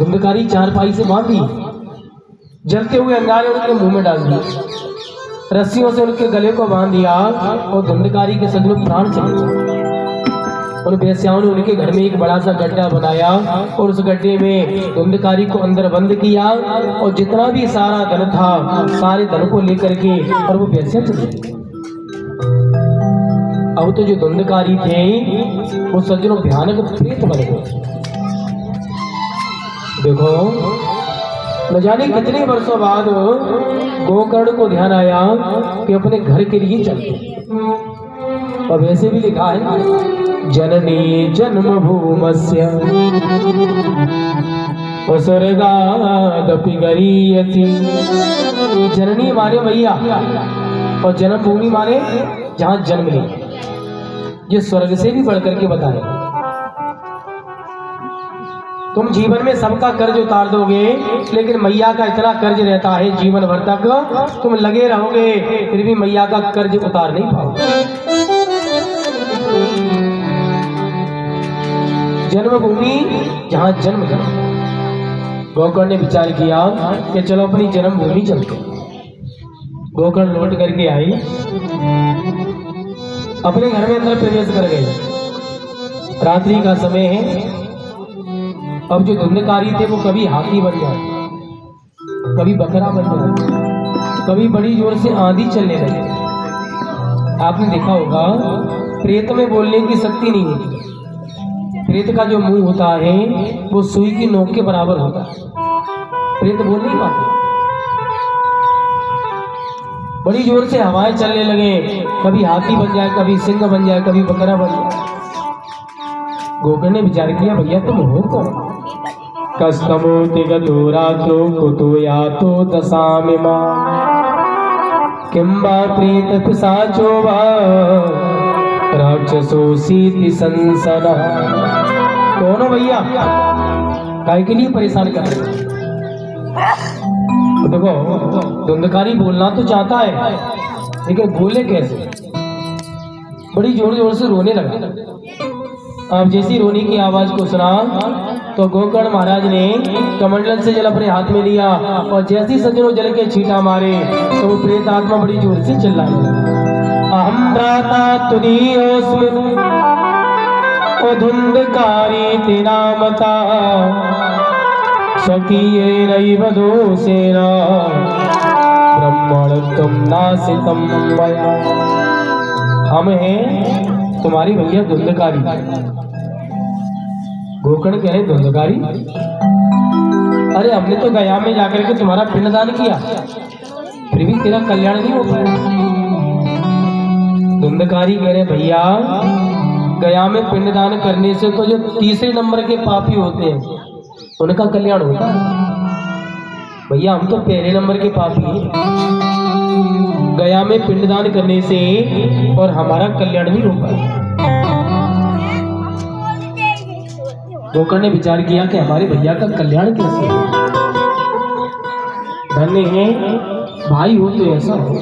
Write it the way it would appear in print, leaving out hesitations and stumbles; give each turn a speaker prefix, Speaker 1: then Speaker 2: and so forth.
Speaker 1: धुंधकारी चारपाई से बांधी, जलते हुए अंगारे उनके मुंह में डाल दिए, रस्सियों से उनके गले को बांध दिया और धुंधकारी के सजनों प्राण चले गए। उन बेस्याओं ने उनके घर में एक बड़ा सा गड्ढा बनाया और उस गड्ढे में धुंधकारी को अंदर बंद किया और जितना भी सारा धन था सारे धन को लेकर के और वो बेस्या चले गए। अब तो जो धुंधकारी थे वो सज्जनों भयानक प्रेत बन गए। देखो न जाने कितने वर्षों बाद गोकर्ण को ध्यान आया कि अपने घर के लिए चलते। और वैसे भी लिखा है जननी जन्मभूमस्य स्वर्गादपि गरीयति। जननी माने मैया और जन्मभूमि माने जहां जन्म ली। ये स्वर्ग से भी बढ़कर के बताया। तुम जीवन में सबका कर्ज उतार दोगे लेकिन मैया का इतना कर्ज रहता है जीवन भर तक तुम लगे रहोगे फिर भी मैया का कर्ज उतार नहीं पाओगे। जन्मभूमि जहां जन्म लिया। गोकर्ण ने विचार किया कि चलो अपनी जन्मभूमि चलते। गोकर्ण लौट करके आई, अपने घर में अंदर प्रवेश कर गए। रात्रि का समय है। अब जो धुंधकारी थे वो कभी हाथी बन जाए, कभी बकरा बन जाए, कभी बड़ी जोर से आंधी चलने लगे। आपने देखा होगा प्रेत में बोलने की शक्ति नहीं होती। प्रेत का जो मुंह होता है वो सुई की नोक के बराबर होता है। प्रेत बोल नहीं पाते। बड़ी जोर से हवाएं चलने लगे, कभी हाथी बन जाए, कभी सिंह बन जाए, कभी बकरा बन जाए। गोकर्ण ने विचार किया भैया तुम हो कौन? कस्तमोति गतो रात्रो कुतो यातो दशामिमा किंबा प्रेत पिशाचो वा राक्षसोऽसीति संसदः। कौन हो भैया? काय के लिए परेशान कर रहे? देखो धुंधकारी बोलना तो चाहता है लेकिन बोले कैसे? बड़ी जोर जोर से रोने लगा। अब जैसी रोने की आवाज को सुना तो गोकर्ण महाराज ने कमंडल से जल अपने हाथ में लिया और जैसी सज्जनों जल के छींटा मारे तो वो प्रेत आत्मा बड़ी जोर से चिल्लाने लगा। अहम भ्राता तुदीयोऽस्मि ओ धुंधकारी तेरा मता स्वकीयेनैव दोषेण ब्रह्मणत्वं नासितं मया। हम हैं तुम्हारी भैया धुंधकारी। गोकर्ण कह रहे धुंधकारी? अरे हमने तो गया में जाकर के तुम्हारा पिंडदान किया फिर भी तेरा कल्याण नहीं हो पाया। धुंधकारी कह रहे भैया गया में पिंडदान करने से तो जो तीसरे नंबर के पापी होते हैं उनका कल्याण होता है। भैया हम तो पहले नंबर के पापी हैं। गया में पिंडदान करने से और हमारा कल्याण नहीं हो पाया। गोकर्ण ने विचार किया कि हमारे भैया का कल्याण कैसे हो? धन्य है भाई हो तो ऐसा हो।